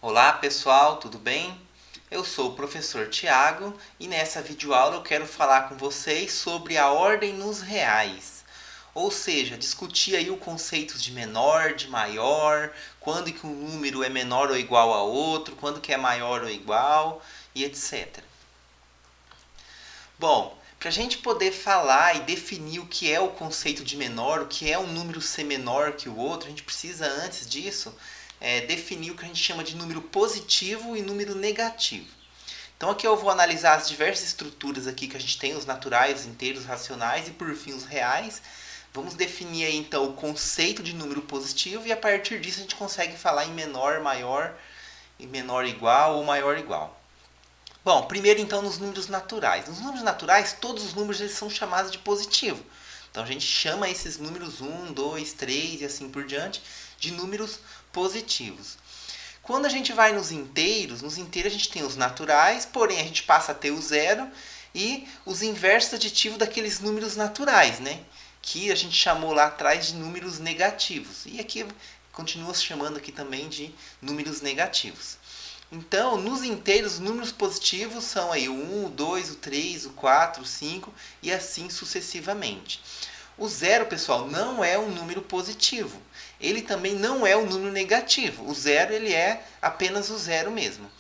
Olá pessoal, tudo bem? Eu sou o professor Tiago e nessa videoaula eu quero falar com vocês sobre a ordem nos reais. Ou seja, discutir aí o conceito de menor, de maior, quando que um número é menor ou igual a outro, quando que é maior ou igual e etc. Bom, para a gente poder falar e definir o que é o conceito de menor, o que é um número ser menor que o outro, a gente precisa, antes disso, definir o que a gente chama de número positivo e número negativo. Então aqui eu vou analisar as diversas estruturas aqui que a gente tem, os naturais, os inteiros, os racionais e por fim os reais. Vamos definir aí então o conceito de número positivo e a partir disso a gente consegue falar em menor, maior, e menor igual ou maior igual. Bom, primeiro então nos números naturais. Nos números naturais, todos os números eles são chamados de positivo. Então a gente chama esses números 1, 2, 3 e assim por diante de números positivos. Quando a gente vai nos inteiros a gente tem os naturais, porém a gente passa a ter o zero e os inversos aditivos daqueles números naturais, né? Que a gente chamou lá atrás de números negativos. E aqui continua se chamando aqui também de números negativos. Então, nos inteiros, os números positivos são aí o 1, o 2, o 3, o 4, o 5 e assim sucessivamente. O zero, pessoal, não é um número positivo. Ele também não é um número negativo. O zero ele é apenas o zero mesmo.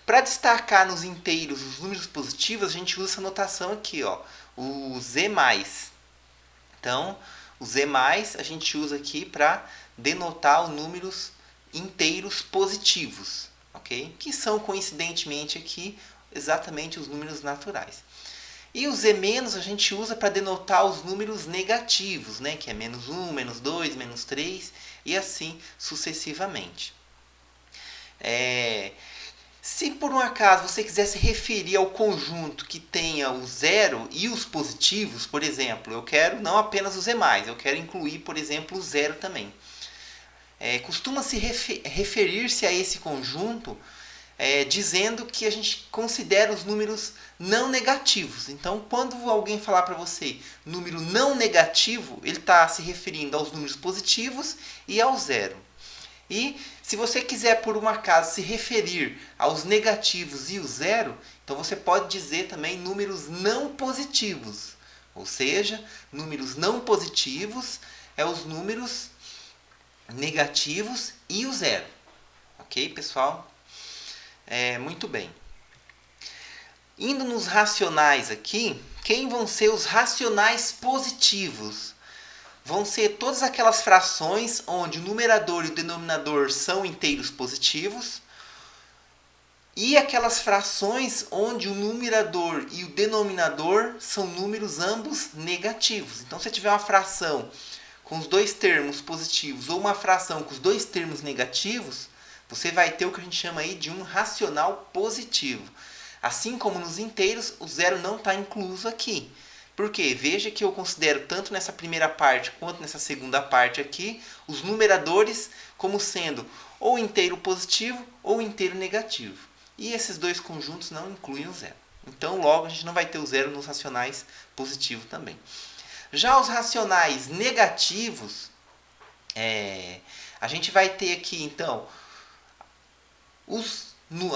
Para destacar nos inteiros os números positivos, a gente usa essa notação aqui, ó, o z+. Então, o z+, a gente usa aqui para denotar os números inteiros positivos, ok? Que são, coincidentemente, aqui exatamente os números naturais. E o z- a gente usa para denotar os números negativos, né? Que é -1, -2, -3 e assim sucessivamente. Se por um acaso você quiser se referir ao conjunto que tenha o zero e os positivos, por exemplo, eu quero não apenas o z+, eu quero incluir, por exemplo, o zero também. Costuma-se referir-se a esse conjunto dizendo que a gente considera os números não negativos. Então, quando alguém falar para você número não negativo, ele está se referindo aos números positivos e ao zero. E se você quiser, por um acaso, se referir aos negativos e o zero, então você pode dizer também números não positivos. Ou seja, números não positivos é os números negativos e o zero. Ok, pessoal? Muito bem. Indo nos racionais aqui, quem vão ser os racionais positivos? Vão ser todas aquelas frações onde o numerador e o denominador são inteiros positivos e aquelas frações onde o numerador e o denominador são números ambos negativos. Então, se tiver uma fração com os dois termos positivos ou uma fração com os dois termos negativos, você vai ter o que a gente chama aí de um racional positivo. Assim como nos inteiros, o zero não está incluso aqui. Porque veja que eu considero tanto nessa primeira parte quanto nessa segunda parte aqui os numeradores como sendo ou inteiro positivo ou inteiro negativo. E esses dois conjuntos não incluem o zero. Então, logo, a gente não vai ter o zero nos racionais positivos também. Já os racionais negativos, a gente vai ter aqui, então,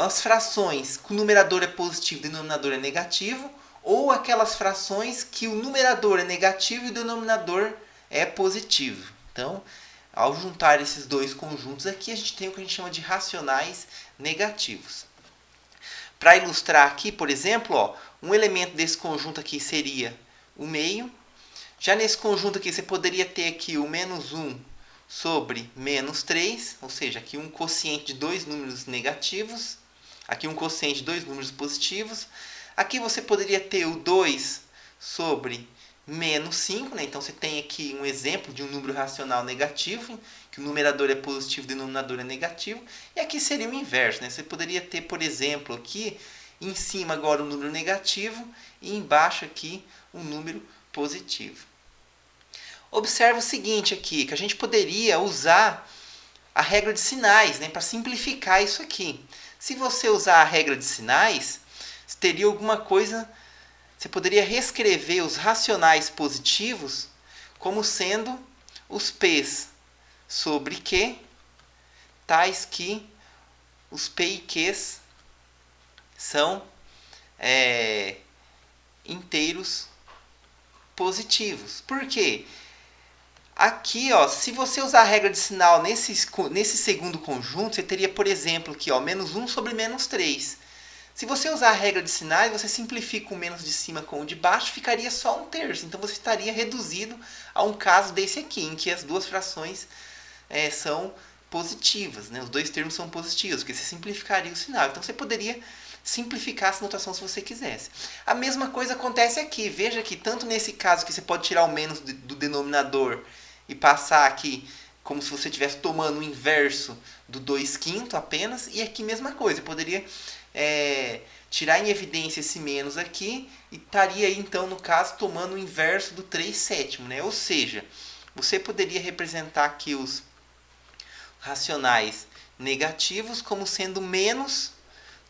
as frações que o numerador é positivo e o denominador é negativo, ou aquelas frações que o numerador é negativo e o denominador é positivo. Então, ao juntar esses dois conjuntos aqui, a gente tem o que a gente chama de racionais negativos. Para ilustrar aqui, por exemplo, ó, um elemento desse conjunto aqui seria o meio. Já nesse conjunto aqui, você poderia ter aqui o -1 sobre -3, ou seja, aqui um quociente de dois números negativos, aqui um quociente de dois números positivos. Aqui você poderia ter o 2 sobre -5, né? Então você tem aqui um exemplo de um número racional negativo, que o numerador é positivo e o denominador é negativo. E aqui seria o inverso, né? Você poderia ter, por exemplo, aqui em cima agora um número negativo e embaixo aqui um número positivo. Observe o seguinte aqui, que a gente poderia usar a regra de sinais, né, para simplificar isso aqui. Se você usar a regra de sinais, teria alguma coisa, você poderia reescrever os racionais positivos como sendo os p's sobre q, tais que os P e Qs são inteiros positivos. Por quê? Aqui, ó, se você usar a regra de sinal nesse segundo conjunto, você teria, por exemplo, aqui, ó, menos 1 sobre menos 3. Se você usar a regra de sinais, você simplifica o menos de cima com o de baixo, ficaria só 1/3. Então você estaria reduzido a um caso desse aqui, em que as duas frações são positivas, né? Os dois termos são positivos, porque você simplificaria o sinal. Então você poderia simplificar essa notação se você quisesse. A mesma coisa acontece aqui. Veja que tanto nesse caso que você pode tirar o menos do denominador e passar aqui como se você estivesse tomando o inverso do 2/5 apenas, e aqui mesma coisa. Eu poderia tirar em evidência esse menos aqui e estaria aí, então, no caso, tomando o inverso do 3/7, né? Ou seja, você poderia representar aqui os racionais negativos como sendo menos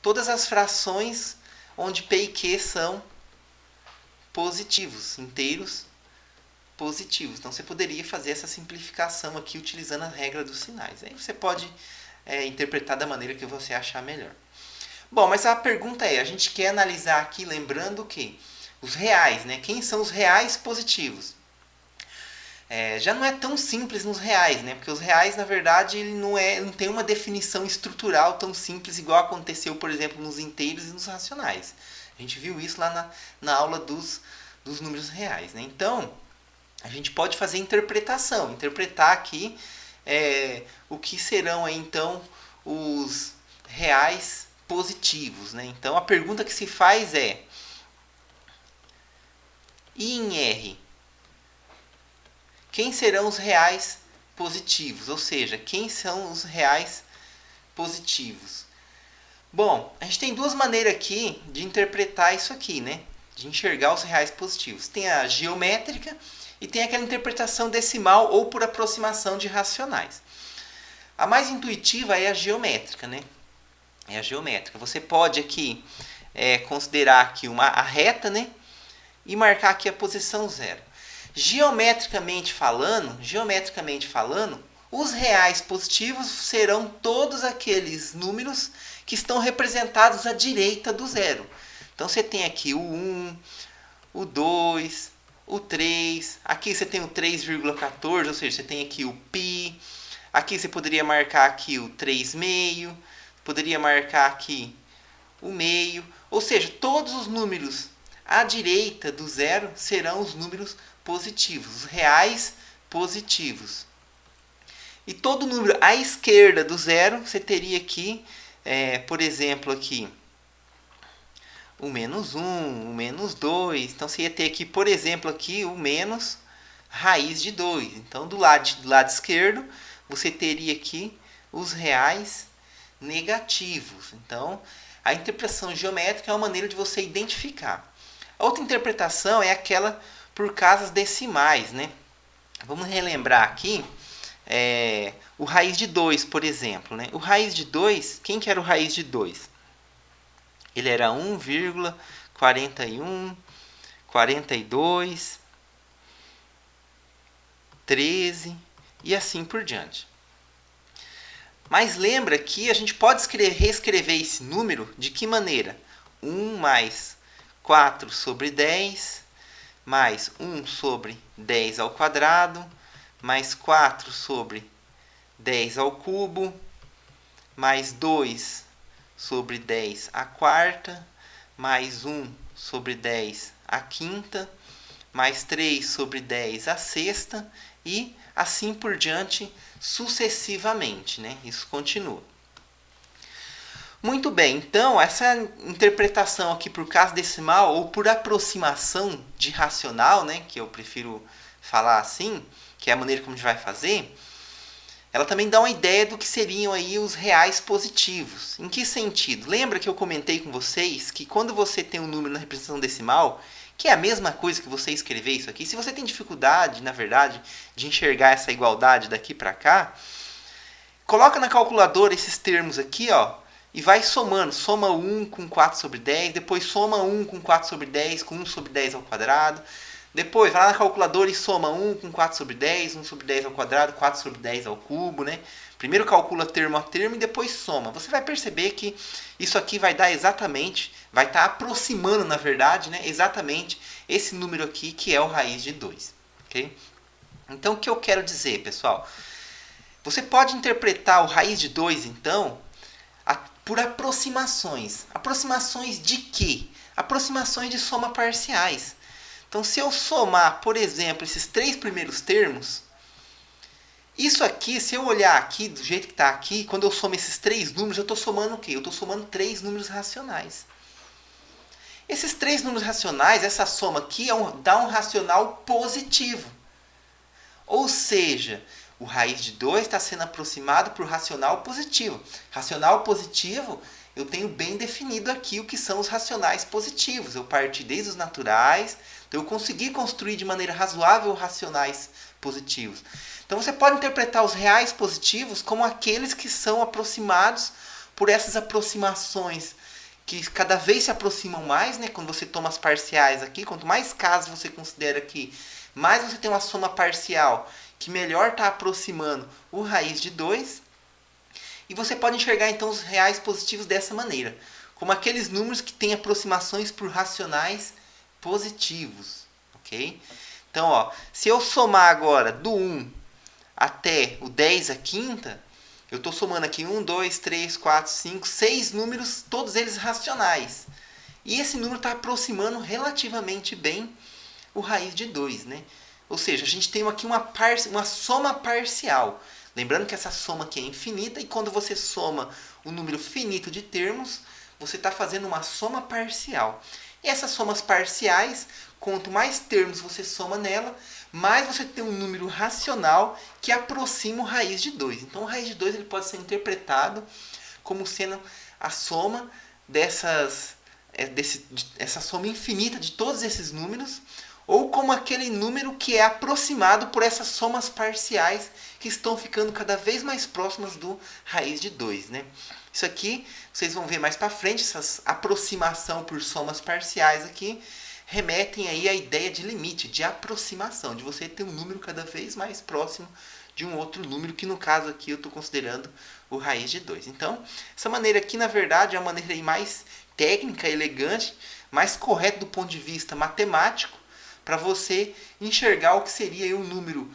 todas as frações onde P e Q são positivos, inteiros positivos. Então você poderia fazer essa simplificação aqui utilizando a regra dos sinais. Aí você pode interpretar da maneira que você achar melhor. Bom, mas a pergunta a gente quer analisar aqui, lembrando que os reais, né? Quem são os reais positivos? Já não é tão simples nos reais, né? Porque os reais, na verdade, ele não tem uma definição estrutural tão simples igual aconteceu, por exemplo, nos inteiros e nos racionais. A gente viu isso lá na aula dos números reais, né? Então, a gente pode fazer interpretação, interpretar aqui o que serão aí, então, os reais positivos, né? Então, a pergunta que se faz é: e em R, quem serão os reais positivos? Ou seja, quem são os reais positivos? Bom, a gente tem duas maneiras aqui de interpretar isso aqui, né? De enxergar os reais positivos. Tem a geométrica e tem aquela interpretação decimal ou por aproximação de racionais. A mais intuitiva é a geométrica, né? É a geométrica. Você pode aqui considerar aqui a reta, né? E marcar aqui a posição 0. Geometricamente falando, os reais positivos serão todos aqueles números que estão representados à direita do zero. Então você tem aqui o 1, o 2, o 3, aqui você tem o 3,14, ou seja, você tem aqui o π, aqui você poderia marcar aqui o 3,5, poderia marcar aqui o meio, ou seja, todos os números à direita do zero serão os números positivos, os reais positivos. E todo número à esquerda do zero, você teria aqui, por exemplo, aqui o menos 1, o menos 2. Então, você ia ter aqui, por exemplo, aqui o menos raiz de 2. Então, do lado esquerdo, você teria aqui os reais negativos. Então, a interpretação geométrica é uma maneira de você identificar. A outra interpretação é aquela por casas decimais, né? Vamos relembrar aqui o raiz de 2, por exemplo, né? O raiz de 2, quem que era o raiz de 2? Ele era 1,41, 42, 13 e assim por diante. Mas lembra que a gente pode reescrever esse número de que maneira? 1 mais 4 sobre 10, mais 1 sobre 10 ao quadrado, mais 4 sobre 10 ao cubo, mais 2 sobre 10 à quarta, mais 1 sobre 10 à quinta, mais 3 sobre 10 à sexta e assim por diante sucessivamente, né? Isso continua. Muito bem, então essa interpretação aqui por casa decimal ou por aproximação de racional, né, que eu prefiro falar assim, que é a maneira como a gente vai fazer, ela também dá uma ideia do que seriam aí os reais positivos. Em que sentido? Lembra que eu comentei com vocês que quando você tem um número na representação decimal, que é a mesma coisa que você escrever isso aqui, se você tem dificuldade, na verdade, de enxergar essa igualdade daqui para cá, coloca na calculadora esses termos aqui, ó, e vai somando. Soma 1 com 4 sobre 10, depois soma 1 com 4 sobre 10, com 1 sobre 10 ao quadrado. Depois vai lá na calculadora e soma 1 com 4 sobre 10, 1 sobre 10 ao quadrado, 4 sobre 10 ao cubo, né? Primeiro calcula termo a termo e depois soma. Você vai perceber que isso aqui vai dar exatamente, vai estar aproximando, na verdade, né, exatamente esse número aqui, que é o raiz de 2. Okay? Então, o que eu quero dizer, pessoal? Você pode interpretar o raiz de 2, então, por aproximações. Aproximações de quê? Aproximações de soma parciais. Então, se eu somar, por exemplo, esses 3 primeiros termos, isso aqui, se eu olhar aqui, do jeito que está aqui, quando eu somo esses 3 números, eu estou somando o quê? Eu estou somando 3 números racionais. Esses 3 números racionais, essa soma aqui dá um racional positivo. Ou seja, o raiz de 2 está sendo aproximado por racional positivo. Racional positivo, eu tenho bem definido aqui o que são os racionais positivos. Eu parti desde os naturais, então eu consegui construir de maneira razoável racionais positivos. Então você pode interpretar os reais positivos como aqueles que são aproximados por essas aproximações que cada vez se aproximam mais, né? Quando você toma as parciais aqui, quanto mais casos você considera aqui, mais você tem uma soma parcial que melhor está aproximando o raiz de 2. E você pode enxergar então os reais positivos dessa maneira, como aqueles números que têm aproximações por racionais positivos. Ok? Então, ó, se eu somar agora do 1 até o 10 à quinta, eu estou somando aqui 1, 2, 3, 4, 5, 6 números, todos eles racionais. E esse número está aproximando relativamente bem o raiz de 2, né? Ou seja, a gente tem aqui uma soma parcial. Lembrando que essa soma aqui é infinita, e quando você soma um número finito de termos, você está fazendo uma soma parcial. E essas somas parciais, quanto mais termos você soma nela, mais você tem um número racional que aproxima o raiz de 2. Então, o raiz de 2 ele pode ser interpretado como sendo a soma essa soma infinita de todos esses números, ou como aquele número que é aproximado por essas somas parciais que estão ficando cada vez mais próximas do raiz de 2. Né? Isso aqui, vocês vão ver mais para frente, essas aproximação por somas parciais aqui, remetem aí à ideia de limite, de aproximação, de você ter um número cada vez mais próximo de um outro número, que no caso aqui eu estou considerando o raiz de 2. Então, essa maneira aqui, na verdade, é a maneira aí mais técnica, elegante, mais correta do ponto de vista matemático, para você enxergar o que seria um número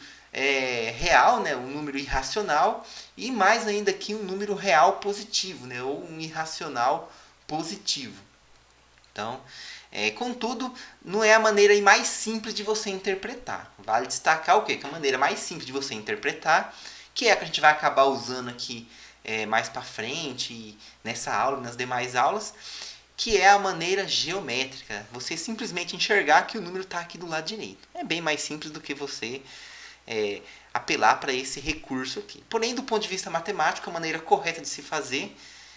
real, né, um número irracional, e mais ainda aqui um número real positivo, né, ou um irracional positivo. Então, contudo, não é a maneira mais simples de você interpretar. Vale destacar o quê? Que a maneira mais simples de você interpretar, que é a que a gente vai acabar usando aqui mais para frente, nessa aula, nas demais aulas, que é a maneira geométrica. Você simplesmente enxergar que o número está aqui do lado direito. É bem mais simples do que você apelar para esse recurso aqui. Porém, do ponto de vista matemático, a maneira correta de se fazer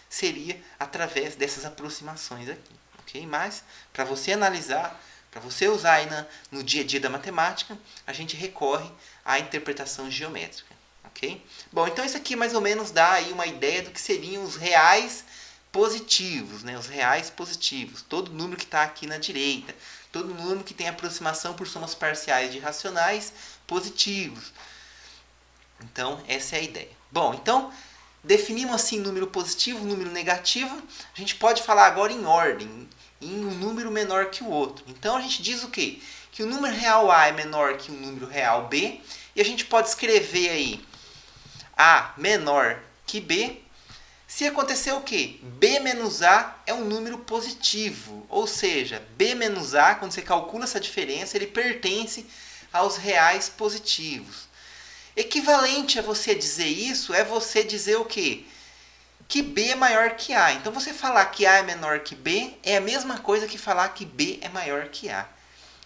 seria através dessas aproximações aqui. Okay? Mas, para você analisar, para você usar aí no dia a dia da matemática, a gente recorre à interpretação geométrica. Okay? Bom, então isso aqui mais ou menos dá aí uma ideia do que seriam os reais positivos, né? Os reais positivos. Todo número que está aqui na direita. Todo número que tem aproximação por somas parciais de racionais positivos. Então, essa é a ideia. Bom, então, definimos assim número positivo, número negativo. A gente pode falar agora em ordem, em um número menor que o outro. Então, a gente diz o quê? Que o número real A é menor que o número real B. E a gente pode escrever aí A menor que B. Se acontecer o quê? B menos A é um número positivo. Ou seja, B menos A, quando você calcula essa diferença, ele pertence aos reais positivos. Equivalente a você dizer isso é você dizer o quê? Que B é maior que A. Então, você falar que A é menor que B é a mesma coisa que falar que B é maior que A.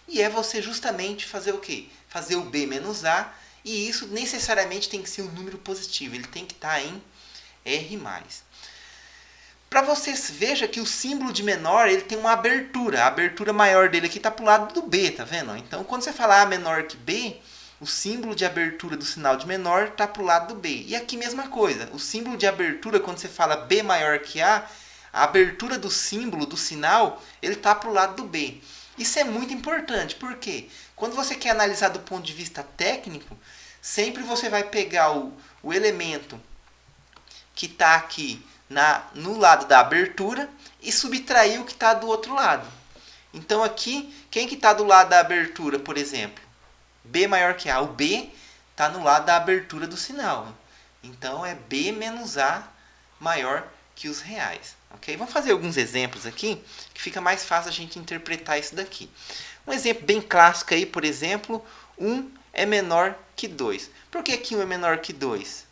E é você justamente fazer o quê? Fazer o B menos A, e isso necessariamente tem que ser um número positivo. Ele tem que estar em R+. Para vocês vejam que o símbolo de menor ele tem uma abertura. A abertura maior dele aqui está para o lado do B, tá vendo? Então, quando você falar A menor que B, o símbolo de abertura do sinal de menor está para o lado do B. E aqui mesma coisa. O símbolo de abertura, quando você fala B maior que A abertura do símbolo, do sinal, ele está para o lado do B. Isso é muito importante. Por quê? Quando você quer analisar do ponto de vista técnico, sempre você vai pegar o elemento que está aqui no lado da abertura e subtrair o que está do outro lado. Então aqui, quem que está do lado da abertura, por exemplo? B maior que A. O B está no lado da abertura do sinal. Então é B menos A maior que os reais. Okay? Vamos fazer alguns exemplos aqui, que fica mais fácil a gente interpretar isso daqui. Um exemplo bem clássico aí, por exemplo, 1 é menor que 2. Por que aqui 1 é menor que 2?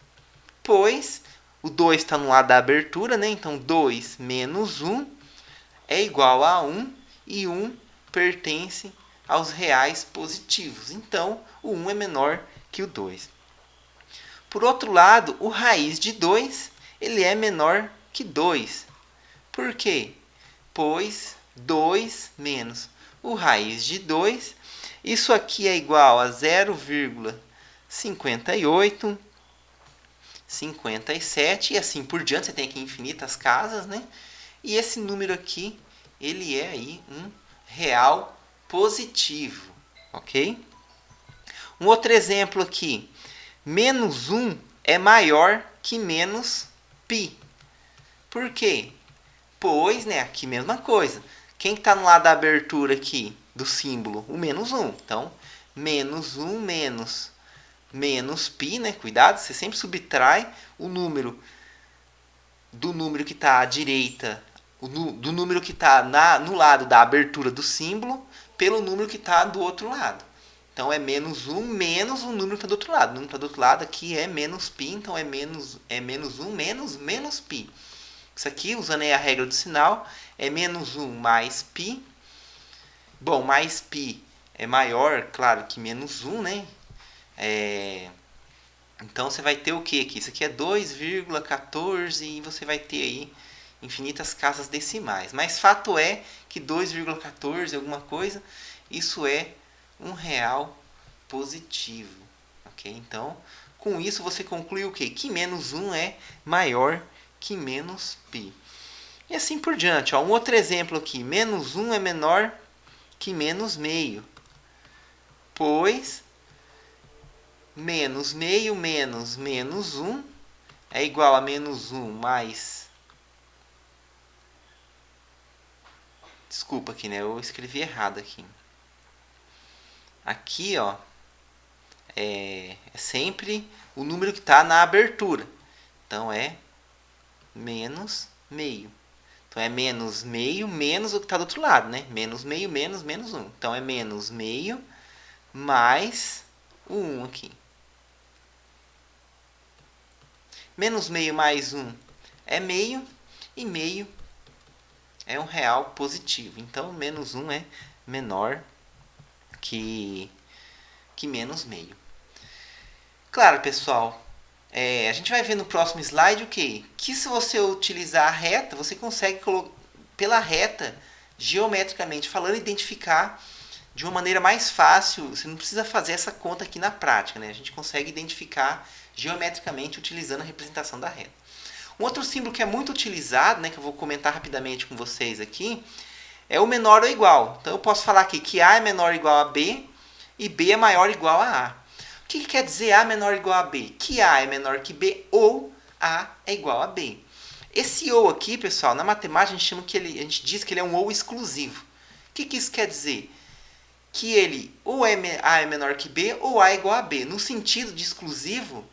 Pois o 2 está no lado da abertura, né? Então 2 menos 1 é igual a 1 e 1 pertence aos reais positivos. Então o 1 é menor que o 2. Por outro lado, o raiz de 2 ele é menor que 2. Por quê? Pois 2 menos o raiz de 2, isso aqui é igual a 0,58, 57 e assim por diante. Você tem aqui infinitas casas, né? E esse número aqui, ele é aí um real positivo, ok? Um outro exemplo aqui, menos 1 é maior que menos π. Por quê? Pois, né, aqui mesma coisa. Quem está no lado da abertura aqui do símbolo? O menos 1. Então, menos 1 menos π, né? Cuidado, você sempre subtrai o número do número que está à direita, do número que está no lado da abertura do símbolo, pelo número que está do outro lado. Então, é menos 1 menos o número que está do outro lado. O número que está do outro lado aqui é menos π, então é menos 1 menos π. Isso aqui, usando aí a regra do sinal, é menos 1 mais π. Bom, mais π é maior, claro, que menos 1, né? Então, você vai ter o que aqui? Isso aqui é 2,14 e você vai ter aí infinitas casas decimais. Mas fato é que 2,14 alguma coisa, isso é um real positivo. Ok? Então, com isso você conclui o quê? Que menos 1 é maior que menos π. E assim por diante. Ó. Um outro exemplo aqui. Menos 1 é menor que menos meio. Pois menos meio menos menos 1 é igual a menos 1 mais... Desculpa aqui, né? Eu escrevi errado aqui. Aqui, ó, é sempre o número que está na abertura. Então, é menos meio. Então, é menos meio menos o que está do outro lado, né? Menos meio menos menos 1. Então, é menos meio mais o 1 aqui. Menos meio mais 1 é meio. E meio é um real positivo. Então, menos 1 é menor que menos meio. Claro, pessoal, a gente vai ver no próximo slide o quê? Que se você utilizar a reta, você consegue, pela reta, geometricamente falando, identificar de uma maneira mais fácil. Você não precisa fazer essa conta aqui na prática, né? A gente consegue identificar geometricamente utilizando a representação da reta. Um outro símbolo que é muito utilizado, né, que eu vou comentar rapidamente com vocês aqui, é o menor ou igual. Então eu posso falar aqui que A é menor ou igual a B e B é maior ou igual a A. O que quer dizer A menor ou igual a B? Que A é menor que B ou A é igual a B. Esse ou aqui, pessoal, na matemática a gente diz que ele é um ou exclusivo. O que isso quer dizer? Que ele ou A é menor que B ou A é igual a B. No sentido de exclusivo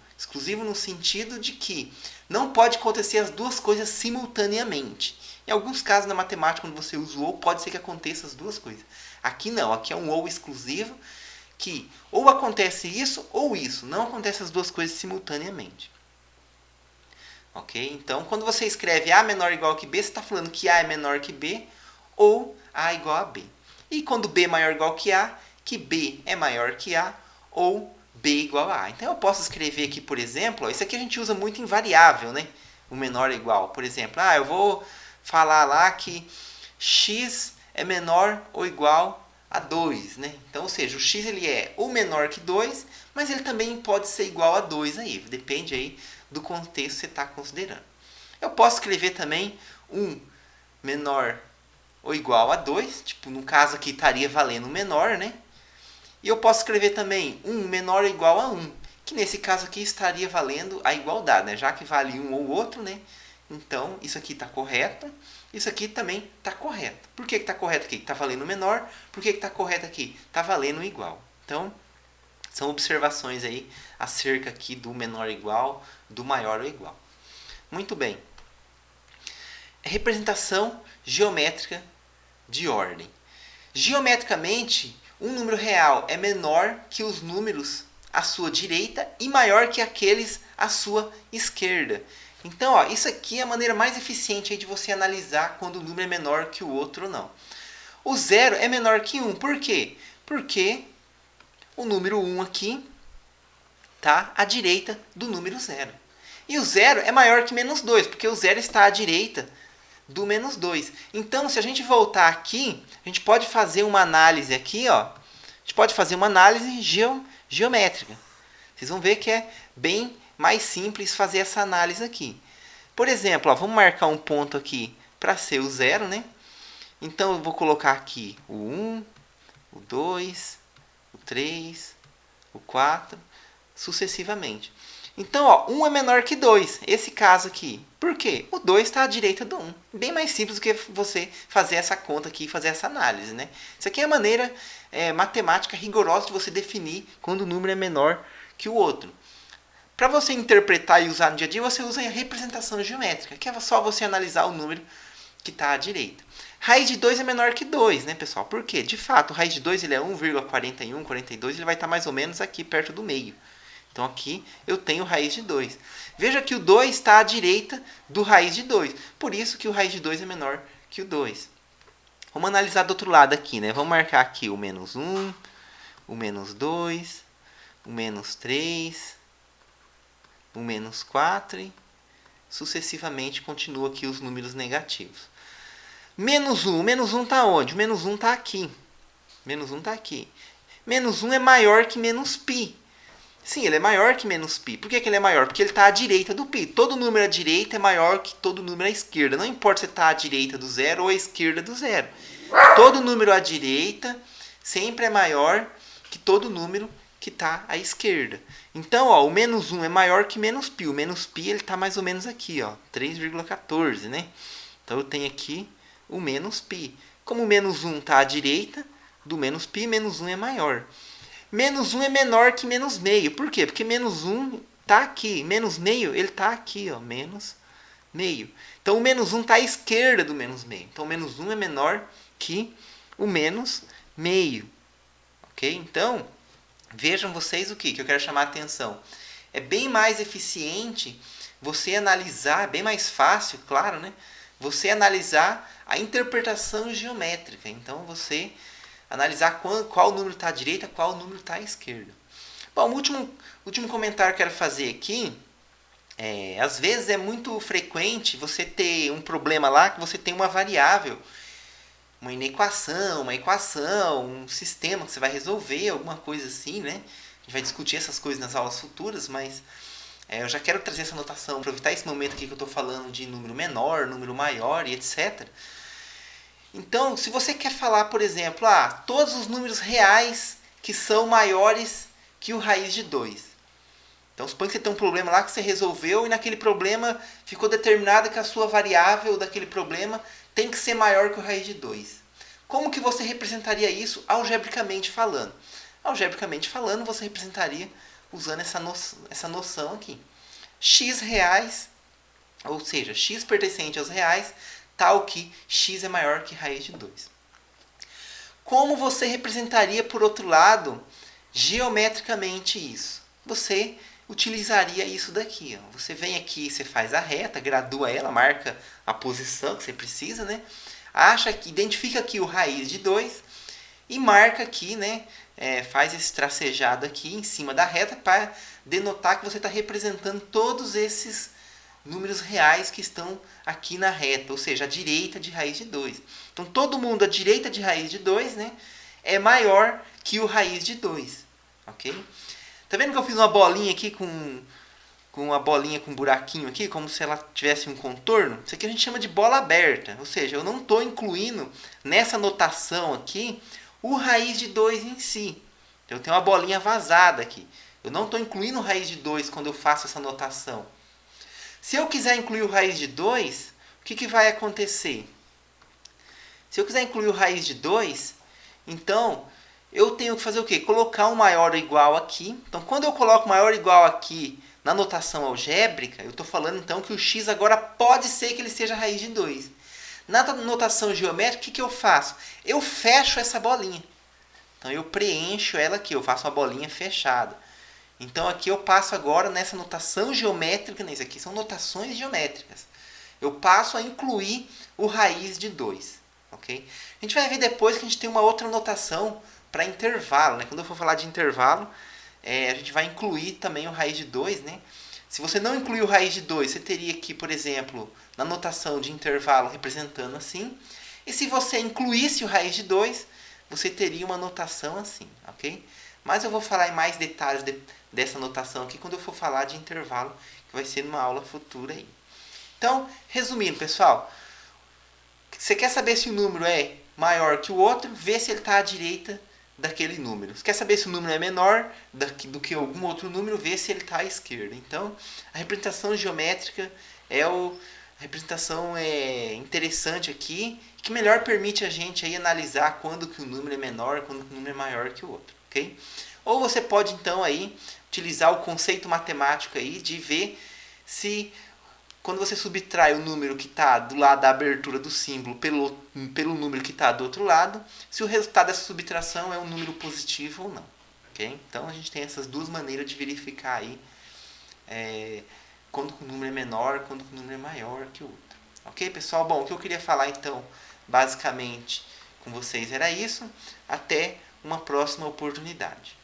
no sentido de que não pode acontecer as duas coisas simultaneamente. Em alguns casos na matemática, quando você usa o ou, pode ser que aconteça as duas coisas. Aqui não, aqui é um ou exclusivo, que ou acontece isso ou isso. Não acontece as duas coisas simultaneamente. Ok? Então, quando você escreve A menor ou igual que B, você está falando que A é menor que B ou A é igual a B. E quando B é maior ou igual que B é maior que A ou B igual a A. Então, eu posso escrever aqui, por exemplo, isso aqui a gente usa muito em variável, né? O menor ou igual. Por exemplo, eu vou falar lá que x é menor ou igual a 2, né? Então, ou seja, o x ele é ou menor que 2, mas ele também pode ser igual a 2 aí, depende aí do contexto que você está considerando. Eu posso escrever também 1 menor ou igual a 2, tipo, no caso aqui estaria valendo o menor, né? E eu posso escrever também 1 menor ou igual a 1, que nesse caso aqui estaria valendo a igualdade, né? Já que vale um ou outro, né? Então, isso aqui está correto, isso aqui também está correto. Por que está correto aqui? Está valendo menor. Por que está correto aqui? Está valendo igual. Então, são observações aí acerca aqui do menor igual, do maior ou igual. Muito bem. Representação geométrica de ordem. Geometricamente, um número real é menor que os números à sua direita e maior que aqueles à sua esquerda. Então, ó, isso aqui é a maneira mais eficiente aí de você analisar quando o número é menor que o outro ou não. O 0 é menor que 1. Por quê? Porque o número 1 aqui está à direita do número 0. E o 0 é maior que menos 2, porque o 0 está à direita do menos 2. Então, se a gente voltar aqui, a gente pode fazer uma análise aqui, ó. A gente pode fazer uma análise geométrica. Vocês vão ver que é bem mais simples fazer essa análise aqui. Por exemplo, ó, vamos marcar um ponto aqui para ser o 0, né? Então, eu vou colocar aqui o 1, o 2, o 3, o 4, sucessivamente. Então, ó, 1 é menor que 2, esse caso aqui. Por quê? O 2 está à direita do 1. Bem mais simples do que você fazer essa conta aqui e fazer essa análise, né? Isso aqui é a maneira matemática rigorosa de você definir quando o número é menor que o outro. Para você interpretar e usar no dia a dia, você usa a representação geométrica, que é só você analisar o número que está à direita. Raiz de 2 é menor que 2, né, pessoal? Por quê? De fato, raiz de 2 ele é 1,41, 42, ele vai estar mais ou menos aqui perto do meio. Então, aqui eu tenho raiz de 2. Veja que o 2 está à direita do raiz de 2. Por isso que o raiz de 2 é menor que o 2. Vamos analisar do outro lado aqui, né? Vamos marcar aqui o menos 1, o menos 2, o menos 3, o menos 4 e sucessivamente continua aqui os números negativos. Menos 1. O menos 1 está onde? O menos 1 está aqui. Menos 1 está aqui. Menos 1 é maior que menos π. Sim, ele é maior que menos π. Por que ele é maior? Porque ele está à direita do π. Todo número à direita é maior que todo número à esquerda. Não importa se está à direita do zero ou à esquerda do zero. Todo número à direita sempre é maior que todo número que está à esquerda. Então, ó, o menos 1 é maior que menos π. O menos π está mais ou menos aqui, ó, 3,14, né? Então, eu tenho aqui o menos π. Como o menos 1 está à direita do menos π, menos 1 é maior. Menos 1 é menor que menos meio. Por quê? Porque menos 1 está aqui. Menos meio, ele está aqui, ó, menos meio. Então, o menos 1 está à esquerda do menos meio. Então, o menos 1 é menor que o menos meio. Ok? Então, vejam vocês o que eu quero chamar a atenção. É bem mais eficiente você analisar, é bem mais fácil, claro, né? Você analisar a interpretação geométrica. Então, você analisar qual número está à direita, qual número está à esquerda. Bom, o último comentário que eu quero fazer aqui, às vezes é muito frequente você ter um problema lá que você tem uma variável, uma inequação, uma equação, um sistema que você vai resolver, alguma coisa assim, né? A gente vai discutir essas coisas nas aulas futuras, mas eu já quero trazer essa notação, aproveitar esse momento aqui que eu estou falando de número menor, número maior e etc. Então, se você quer falar, por exemplo, todos os números reais que são maiores que o raiz de 2. Então, suponha que você tem um problema lá que você resolveu e naquele problema ficou determinado que a sua variável daquele problema tem que ser maior que o raiz de 2. Como que você representaria isso algebricamente falando? Algebricamente falando, você representaria usando essa noção aqui. X reais, ou seja, x pertencente aos reais, tal que x é maior que raiz de 2. Como você representaria, por outro lado, geometricamente isso? Você utilizaria isso daqui. Ó. Você vem aqui, você faz a reta, gradua ela, marca a posição que você precisa, né? Identifica aqui o raiz de 2 e marca aqui, né? Faz esse tracejado aqui em cima da reta para denotar que você está representando todos esses números reais que estão aqui na reta, ou seja, a direita de raiz de 2. Então, todo mundo à direita de raiz de 2, né, é maior que o raiz de 2. Ok? Tá vendo que eu fiz uma bolinha aqui com uma bolinha com um buraquinho aqui, como se ela tivesse um contorno? Isso aqui a gente chama de bola aberta, ou seja, eu não estou incluindo nessa notação aqui o raiz de 2 em si. Então, eu tenho uma bolinha vazada aqui. Eu não estou incluindo raiz de 2 quando eu faço essa notação. Se eu quiser incluir o raiz de 2, o que vai acontecer? Se eu quiser incluir o raiz de 2, então eu tenho que fazer o quê? Colocar um maior ou igual aqui. Então, quando eu coloco maior ou igual aqui na notação algébrica, eu estou falando então que o x agora pode ser que ele seja raiz de 2. Na notação geométrica, o que eu faço? Eu fecho essa bolinha. Então, eu preencho ela aqui, eu faço uma bolinha fechada. Então, aqui eu passo agora nessa notação geométrica, isso aqui são notações geométricas. Eu passo a incluir o raiz de 2. Okay? A gente vai ver depois que a gente tem uma outra notação para intervalo. Né? Quando eu for falar de intervalo, a gente vai incluir também o raiz de 2. Né? Se você não incluir o raiz de 2, você teria aqui, por exemplo, na notação de intervalo representando assim. E se você incluísse o raiz de 2, você teria uma notação assim. Okay? Mas eu vou falar em mais detalhes dessa notação aqui quando eu for falar de intervalo, que vai ser numa aula futura aí. Então, resumindo, pessoal, você quer saber se o número é maior que o outro, vê se ele está à direita daquele número. Você quer saber se o número é menor do que algum outro número, vê se ele está à esquerda. Então, a representação geométrica a representação interessante aqui, que melhor permite a gente aí analisar quando que o número é menor, quando que o número é maior que o outro. Okay? Ou você pode então aí utilizar o conceito matemático aí de ver se quando você subtrai o número que está do lado da abertura do símbolo pelo número que está do outro lado, se o resultado dessa subtração é um número positivo ou não. Okay? Então a gente tem essas duas maneiras de verificar aí quando o número é menor, quando o número é maior que o outro. Ok, pessoal? Bom, o que eu queria falar então, basicamente, com vocês era isso. Até uma próxima oportunidade.